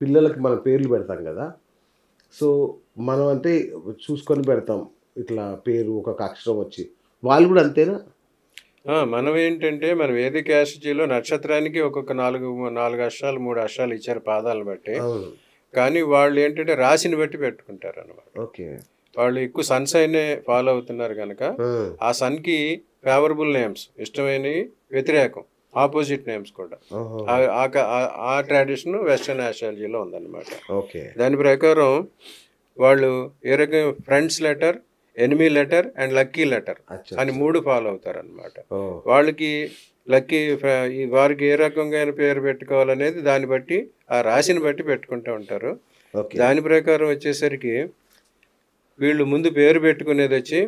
పిల్లలకి మనం పేర్లు పెడతాం కదా! సో, మనం అంటే చూసుకొని పెడతాం. ఇట్లా పేరు ఒకొక్క అక్షరం వచ్చి. వాళ్ళు గూడా అంతేనా? మనం ఏంటంటే మన వేదిక యాస్ట్రాలజీలో నక్షత్రానికి ఒక్కొక్క 4 అక్షరాలు, 3 అక్షరాలు ఇచ్చారు పాదాలను బట్టి. అవును. కానీ వాళ్ళు ఏంటంటే రాశిని బట్టి పెట్టుకుంటారనమాట. ఓకే. వాళ్ళు ఎక్కువ సన్ సైనే ఫాలో అవుతున్నారు గనక, ఆ! ఆ సన్‌కి ఫేవరబుల్ నేమ్స్ ఇష్టమైనవి, వ్యతిరేకం ఆపోజిట్ నేమ్స్ కూడా. ఓహోహో! ఆ ట్రెడిషన్ వెస్టర్న్ యాస్ట్రాలజీలో ఉందన్నమాట. ఓకే. దాని ప్రకారం వాళ్ళు ఏ రకంగా friends letter, enemy letter and lucky letter అచ్చా! అని 3 ఫాలో అవుతారనమాట. ఓహ్! వాళ్ళకి లక్కీ వారికి ఏ రకంగా పేరు పెట్టుకోవాలనేది దాన్ని బట్టి, ఆ రాశిని బట్టి పెట్టుకుంటూ ఉంటారు. ఓకే. దాని ప్రకారం వచ్చేసరికి వీళ్ళు ముందు పేరు పెట్టుకునేది వచ్చి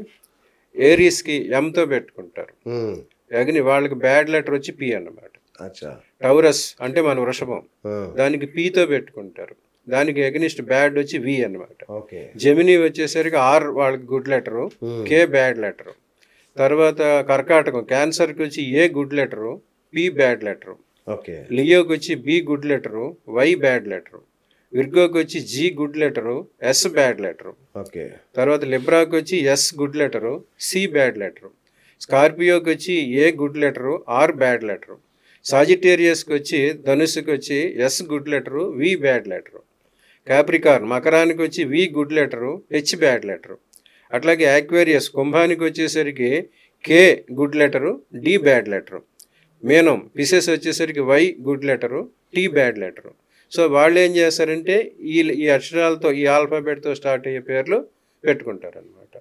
ఏరీస్‌కి ఎంతో పెట్టుకుంటారు. హ్మ్. అగ్ని వాళ్ళకి బ్యాడ్ లెటర్ వచ్చి పి అన్నమాట. అచ్చా! టౌరస్ అంటే మన వృషభం, ఆ! దానికి పీతో పెట్టుకుంటారు. దానికి అగనిస్ట్ బ్యాడ్ వచ్చి వి అన్నమాట. ఓకే. జెమిని వచ్చేసరికి ఆర్ వాళ్ళకి good letter, hmm. K bad letter. తర్వాత కర్కాటకం క్యాన్సర్కి వచ్చి A good letter, P bad letter. Okay. లియోకి వచ్చి B good letter, Y bad letter. విర్గోకి వచ్చి G good letter, S bad letter. Okay. తర్వాత లిబ్రాకి వచ్చి S good letter, C bad letter. స్కార్పియోకి వచ్చి A good letter, R bad letter. సాజిటేరియస్కి వచ్చి ధనుస్సుకి వచ్చి S good letter, V bad letter. Capricorn మకరానికి వచ్చి V good letter, H bad letter. అట్లాగే యాక్వేరియస్ కుంభానికి వచ్చేసరికి K good letter, D bad letter. మీనం పిసెస్ వచ్చేసరికి Y good letter, T bad letter. So వాళ్ళు ఏం చేస్తారంటే ఈ అక్షరాలతో ఈ ఆల్ఫాబెట్తో స్టార్ట్ అయ్యే పేర్లు పెట్టుకుంటారనమాట.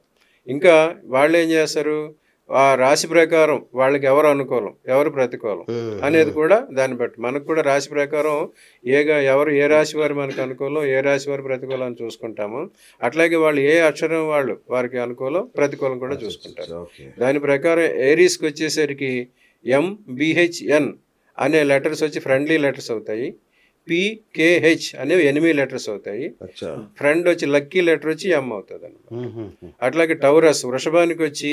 ఇంకా వాళ్ళు ఏం చేస్తారు, ఆ రాశి ప్రకారం వాళ్ళకి ఎవరు అనుకూలం ఎవరు ప్రతికూలం అనేది కూడా దాన్ని బట్టి మనకు కూడా రాశి ప్రకారం ఎవరు ఏ రాశి వారు మనకు అనుకూలం ఏ రాశి వారు ప్రతికూలం అని చూసుకుంటాము. అట్లాగే వాళ్ళు ఏ అక్షరం వాళ్ళు వారికి అనుకూలం ప్రతికూలం కూడా చూసుకుంటారు. ఓకే. దాని ప్రకారం ఏరీస్కి వచ్చేసరికి ఎంబిహెచ్ఎన్ అనే లెటర్స్ వచ్చి ఫ్రెండ్లీ లెటర్స్ అవుతాయి. పికేహెచ్ అనేవి ఎనిమీ లెటర్స్ అవుతాయి. అచ్చా! ఫ్రెండ్ వచ్చి లక్కీ లెటర్ వచ్చి ఎం అవుతుంది అనమాట. హుహుహు. అట్లాగే టౌరస్ వృషభానికి వచ్చి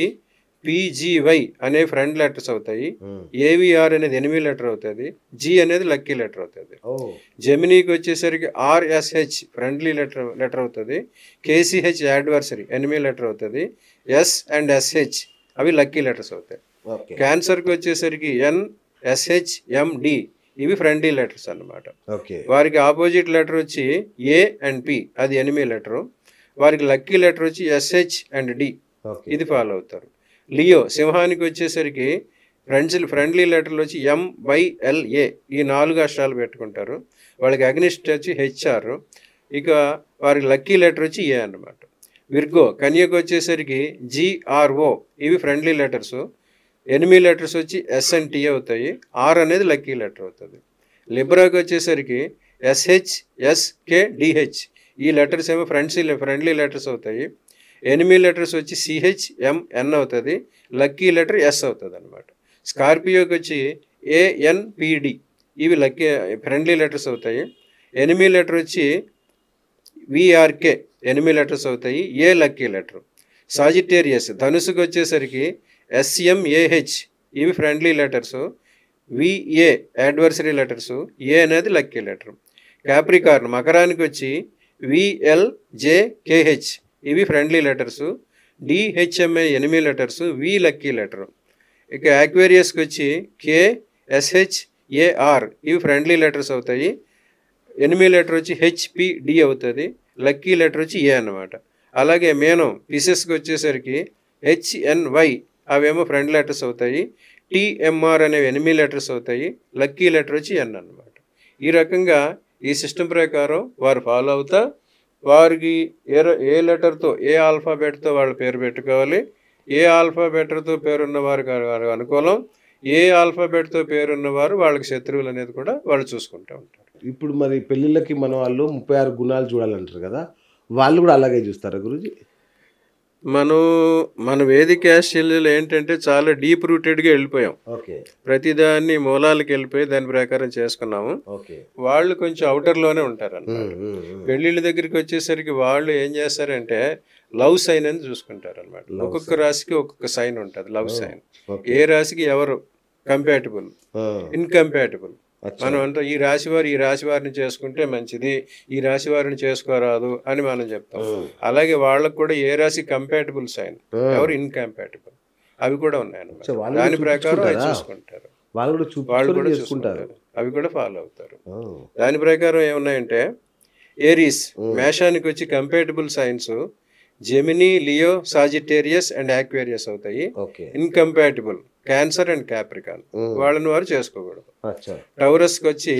పిజివై అనే ఫ్రెండ్ లెటర్స్ అవుతాయి. హ్మ్. ఏవిఆర్ అనేది ఎనిమీ లెటర్ అవుతుంది. జి అనేది లక్కీ లెటర్ అవుతుంది. ఓహ్! జెమినీకి వచ్చేసరికి ఆర్ఎస్హెచ్ ఫ్రెండ్లీ లెటర్ అవుతుంది. కేసీహెచ్ యాడ్వర్సరీ ఎనిమీ లెటర్ అవుతుంది. ఎస్ అండ్ ఎస్హెచ్ అవి లక్కీ లెటర్స్ అవుతాయి. ఓకే. క్యాన్సర్కి వచ్చేసరికి ఎన్ఎస్హెచ్ఎండి ఇవి ఫ్రెండ్లీ లెటర్స్ అన్నమాట. ఓకే. వారికి ఆపోజిట్ లెటర్ వచ్చి ఏ అండ్ పి అది ఎనిమీ లెటరు. వారికి లక్కీ లెటర్ వచ్చి ఎస్హెచ్ అండ్ డి ఓకే. ఇది ఫాలో అవుతారు. లియో సింహానికి వచ్చేసరికి ఫ్రెండ్లీ లెటర్లు వచ్చి ఎంవైఎల్ఏ ఈ 4 అక్షరాలు పెట్టుకుంటారు. వాళ్ళకి అగ్నిస్ట్ వచ్చి హెచ్ఆర్. ఇక వారికి లక్కీ లెటర్ వచ్చి ఏ అన్నమాట. విర్గో కన్యకు వచ్చేసరికి జిఆర్ఓ ఇవి ఫ్రెండ్లీ లెటర్స్. ఎనిమీ లెటర్స్ వచ్చి ఎస్ అండ్ టీ అవుతాయి. ఆర్ అనేది లక్కీ లెటర్ అవుతుంది. లిబ్రాకి వచ్చేసరికి ఎస్హెచ్ఎస్కే డిహెచ్ ఈ లెటర్స్ ఏమో ఫ్రెండ్లీ లెటర్స్ అవుతాయి. ఎనిమీ లెటర్స్ వచ్చి సిహెచ్ఎంఎన్ అవుతుంది. లక్కీ లెటర్ ఎస్ అవుతుంది అనమాట. స్కార్పియోకి వచ్చి ఏఎన్పిడి ఇవి ఫ్రెండ్లీ లెటర్స్ అవుతాయి. ఎనిమీ లెటర్ వచ్చి విఆర్కే ఎనిమీ లెటర్స్ అవుతాయి. A lucky letter. సాజిటేరియస్ ధనుసుకు వచ్చేసరికి ఎస్ఎంఏహెచ్ ఇవి friendly letters. V A adversary letters. A అనేది లక్కీ లెటర్. క్యాప్రికార్న్ మకరానికి వచ్చి విఎల్జేకేహెచ్ ఇవి friendly letters. D H M A enemy letters. V lucky letter. ఇక యాక్వేరియస్కి వచ్చి కేఎస్హెచ్ఏఆర్ ఇవి ఫ్రెండ్లీ లెటర్స్ అవుతాయి. ఎనిమీ లెటర్ వచ్చి హెచ్పిడి అవుతుంది. లక్కీ లెటర్ వచ్చి ఏ అన్నమాట. అలాగే మీనం పిసెస్కి వచ్చేసరికి హెచ్ఎన్వై అవేమో ఫ్రెండ్ లెటర్స్ అవుతాయి. టిఎంఆర్ అనేవి ఎనిమీ లెటర్స్ అవుతాయి. లక్కీ లెటర్ వచ్చి ఎన్ అన్నమాట. ఈ రకంగా ఈ సిస్టమ్ ప్రకారం వారు ఫాలో అవుతా వారికి ఏ లెటర్తో ఏ ఆల్ఫాబెట్తో వాళ్ళ పేరు పెట్టుకోవాలి, ఏ ఆల్ఫాబెట్తో పేరున్న వారికి అనుకూలం, ఏ ఆల్ఫాబెట్తో పేరున్నవారు వాళ్ళకి శత్రువులు అనేది కూడా వాళ్ళు చూసుకుంటూ ఉంటారు. ఇప్పుడు మరి పెళ్ళిళ్ళకి మన వాళ్ళు 36 గుణాలు చూడాలంటారు కదా! వాళ్ళు గూడా అలాగే చూస్తారా గురూజీ? మన వేదిక యాస్ట్రాలజీలో ఏంటంటే చాలా డీప్ రూటెడ్గా వెళ్ళిపోయాం. ఓకే. ప్రతిదాన్ని మూలాలకు వెళ్ళిపోయి దాని ప్రకారం చేసుకున్నాము. ఓకే. వాళ్ళు కొంచెం అవుటర్లోనే ఉంటారన్నమాట. హ్మ్. హ్మ్. హ్మ్. పెళ్ళిళ్ళ దగ్గరికి వచ్చేసరికి వాళ్ళు ఏం చేస్తారంటే లవ్ సైన్ అని చూసుకుంటారు అనమాట. లవ్ ఒక్కొక్క సైన్. రాశికి ఒక్కొక్క సైన్ ఉంటుంది లవ్ ఓహ్! సైన్. ఓకే. ఏ రాశికి ఎవరు కంపాటబుల్, ఆ! ఇన్కంపాటబుల్, మనం అంతా ఈ రాశి వారిని చేసుకుంటే మంచిది, ఈ రాశి వారిని చేసుకోరాదు అని మనం చెప్తాం. అలాగే వాళ్ళకు కూడా ఏ రాశి కంపాటబుల్ సైన్, ఎవరు ఇన్కంపాటబుల్, అవి కూడా ఉన్నాయన్నమాట. దాని ప్రకారం అవి చూసుకుంటారు, వాళ్ళు కూడా చూసుకుంటారు, అవి కూడా ఫాలో అవుతారు. దాని ప్రకారం ఏమున్నాయంటే ఏరీస్ మేషానికి వచ్చి compatible science Gemini, Leo, Sagittarius and Aquarius అవుతాయి. ఇన్కంపాటబుల్ క్యాన్సర్ అండ్ క్యాప్రికాన్, వాళ్ళని వారు చేసుకోకూడదు. టౌరస్కి వచ్చి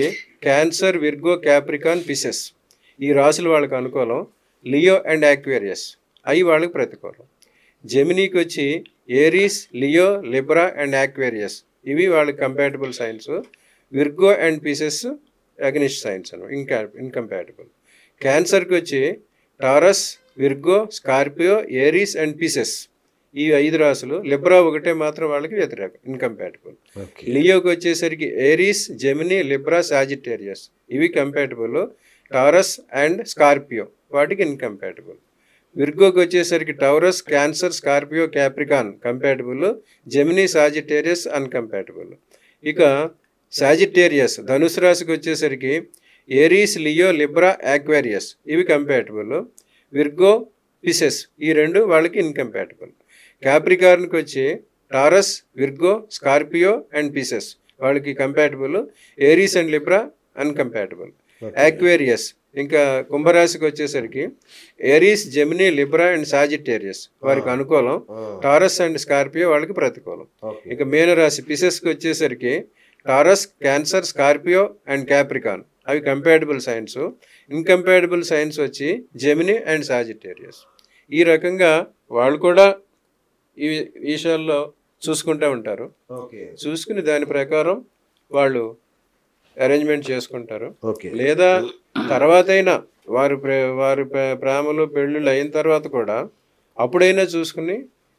క్యాన్సర్, విర్గో, క్యాప్రికాన్, పిసెస్ ఈ రాశులు వాళ్ళకి అనుకూలం. లియో అండ్ యాక్వేరియస్ అవి వాళ్ళకి ప్రతికూలం. జెమినీకి వచ్చి Aries, Leo, Libra and Aquarius ఇవి వాళ్ళకి compatible science. Virgo and pieces అగ్నిస్ట్ science అని ఇన్కంపాటబుల్. క్యాన్సర్కి వచ్చి Taurus, Virgo, Scorpio, Aries and pieces ఈ 5 రాసులు. లిబ్రా ఒకటే మాత్రం వాళ్ళకి వ్యతిరేకం, ఇన్కంపాటబుల్. లియోకి వచ్చేసరికి ఏరీస్, జెమినీ, లిబ్రా, సాజిటేరియస్ ఇవి కంపాటబుల్. టారస్ అండ్ స్కార్పియో వాటికి ఇన్కంపాటబుల్. విర్గోకి వచ్చేసరికి Taurus, Cancer, Scorpio, Capricorn compatible. Gemini, Sagittarius incompatible. ఇక సాజిటేరియస్ ధనుసు రాశికి వచ్చేసరికి ఏరీస్, లియో, లిబ్రా, యాక్వేరియస్ ఇవి కంపాటబుల్. విర్గో, పిసెస్ ఈ 2 వాళ్ళకి ఇన్కంపాటబుల్. క్యాప్రికార్న్కి వచ్చి Taurus, Virgo, Scorpio and Pisces వాళ్ళకి compatible. Aries and Libra incompatible. Aquarius ఇంకా కుంభరాశికి వచ్చేసరికి Aries, Gemini, Libra and Sagittarius వారికి అనుకూలం. టారస్ అండ్ స్కార్పియో వాళ్ళకి ప్రతికూలం. ఇక మీనరాశి పిసెస్కి వచ్చేసరికి taurus, cancer, Scorpio and Capricorn అవి కంపాటబుల్ సైన్స్. ఇన్కంపాటబుల్ సైన్స్ వచ్చి జెమినీ అండ్ సాజిటేరియస్. ఈ రకంగా వాళ్ళు కూడా ఈ విషయాల్లో చూసుకుంటూ ఉంటారు. చూసుకుని దాని ప్రకారం వాళ్ళు అరేంజ్మెంట్ చేసుకుంటారు. లేదా తర్వాత అయినా వారి ప్రేమలు పెళ్ళిళ్ళు అయిన తర్వాత కూడా అప్పుడైనా చూసుకుని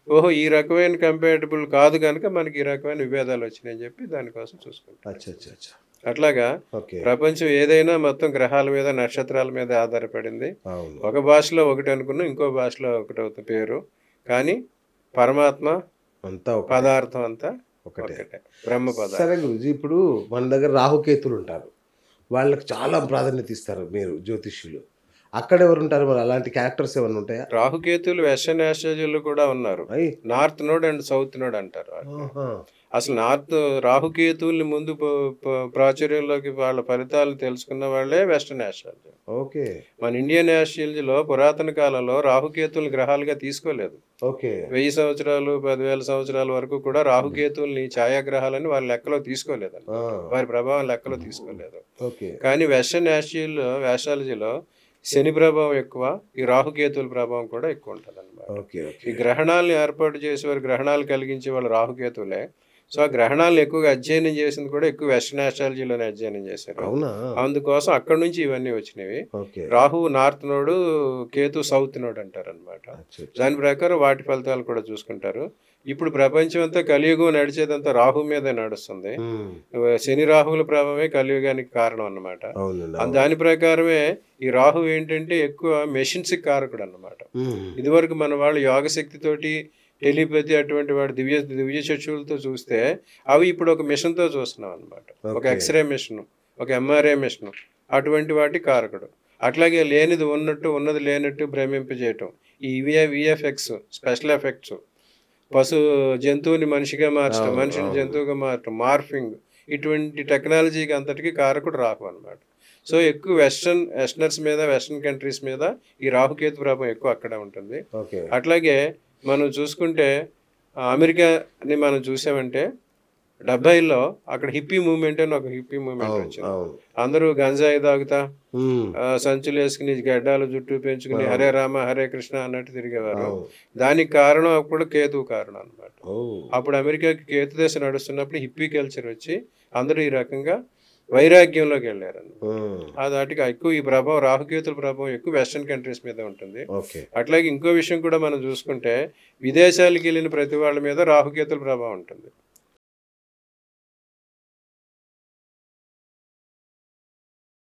ఓహో ఈ రకమైన కంపాటబుల్ కాదు కనుక మనకి ఈ రకమైన విభేదాలు వచ్చినాయని చెప్పి దానికోసం చూసుకుంటారు. అట్లాగా ప్రపంచం ఏదైనా మొత్తం గ్రహాల మీద, నక్షత్రాల మీద ఆధారపడింది. ఒక భాషలో ఒకటి అనుకున్నాం, ఇంకో భాషలో ఒకటి అవుతుంది పేరు, కానీ పరమాత్మ అంతా పదార్థం అంతా ఒకటే, బ్రహ్మ పదార్థం. సరే గురుజీ, ఇప్పుడు మన దగ్గర రాహుకేతులు ఉంటారు, వాళ్ళకి చాలా ప్రాధాన్యత ఇస్తారు మీరు జ్యోతిష్యులు. అక్కడ ఎవరు ఉంటారు మరి? అలాంటి క్యారెక్టర్స్ ఏమైనా ఉంటాయా? రాహుకేతులు వెస్టర్న్ ఆస్ట్రేలియాలో కూడా ఉన్నారు. North node and south node అంటారు. అసలు రాహుకేతువుల్ని ముందు ప్రాచుర్యంలోకి వాళ్ళ ఫలితాలు తెలుసుకున్న వాళ్ళే వెస్టర్న్ ఆస్ట్రాలజీ. మన ఇండియన్ ఆస్ట్రాలజీలో పురాతన కాలంలో రాహుకేతువుల్ని గ్రహాలుగా తీసుకోలేదు. 1000 సంవత్సరాలు 10,000 సంవత్సరాల వరకు కూడా రాహుకేతువుల్ని ఛాయాగ్రహాలని వాళ్ళ లెక్కలో తీసుకోలేదండి, వారి ప్రభావం లెక్కలో తీసుకోలేదు. కానీ వెస్టర్న్ ఆస్ట్రాలజీలో శని ప్రభావం ఎక్కువ, ఈ రాహుకేతువుల ప్రభావం కూడా ఎక్కువ ఉంటుంది అన్నమాట. ఈ గ్రహణాలను ఏర్పాటు చేసేవారు, గ్రహణాలు కలిగించే వాళ్ళు రాహుకేతువులే. సో ఆ గ్రహణాలను ఎక్కువగా అధ్యయనం చేసింది కూడా ఎక్కువ వెస్టర్న్ ఆస్ట్రాలజీలోనే అధ్యయనం చేశారు. అందుకోసం అక్కడ నుంచి ఇవన్నీ వచ్చినవి. Rahu north node, Ketu south node అంటారు అనమాట. దాని ప్రకారం వాటి ఫలితాలు కూడా చూసుకుంటారు. ఇప్పుడు ప్రపంచం అంతా కలియుగం నడిచేదంతా రాహు మీదే నడుస్తుంది. శని రాహువుల ప్రభావమే కలియుగానికి కారణం అన్నమాట. దాని ప్రకారమే ఈ రాహు ఏంటంటే ఎక్కువ మెషిన్స్ కారకుడు అన్నమాట. ఇదివరకు మన వాళ్ళు యోగ శక్తితోటి, టెలిపతి అటువంటి వాడు దివ్య చక్షులతో చూస్తే అవి ఇప్పుడు ఒక మిషన్తో చూస్తున్నాం అనమాట. ఒక ఎక్స్రే మిషన్, ఒక ఎంఆర్ఐ మిషన్, అటువంటి వాటి కారకుడు. అట్లాగే లేనిది ఉన్నట్టు, ఉన్నది లేనట్టు భ్రమింపజేయటం, ఈ విఎఫ్ఎక్స్, స్పెషల్ ఎఫెక్ట్స్, జంతువుని మనిషిగా మార్చడం, మనిషిని జంతువుగా మార్చడం, మార్ఫింగ్, ఇటువంటి టెక్నాలజీకి అంతటికీ కారకుడు రాహు అనమాట. సో ఎక్కువ వెస్టర్నర్స్ మీద, వెస్టర్న్ కంట్రీస్ మీద ఈ రాహుకేతు ప్రభావం ఎక్కువ అక్కడ ఉంటుంది. అట్లాగే మనం చూసుకుంటే అమెరికాని మనం చూసామంటే 70లో అక్కడ హిప్పీ మూవ్మెంట్ అని ఒక హిప్పీ మూవ్మెంట్ వచ్చింది. అందరూ గంజాయి తాగుతా, సంచులు వేసుకుని, గడ్డాలు జుట్టు పెంచుకుని హరే రామ హరే కృష్ణ అన్నట్టు తిరిగేవారు. దానికి కారణం అప్పుడు కేతువు కారణం అనమాట. అప్పుడు అమెరికాకి కేతు దశ నడుస్తున్నప్పుడు హిప్పీ కల్చర్ వచ్చి అందరూ ఈ రకంగా వైరాగ్యంలోకి వెళ్ళారన్న. దాటికి ఎక్కువ ఈ ప్రభావం, రాహుకేతుల ప్రభావం ఎక్కువ వెస్టర్న్ కంట్రీస్ మీద ఉంటుంది. అట్లాగే ఇంకో విషయం కూడా మనం చూసుకుంటే విదేశాలకు వెళ్ళిన ప్రతి వాళ్ళ మీద రాహుకేతుల ప్రభావం ఉంటుంది.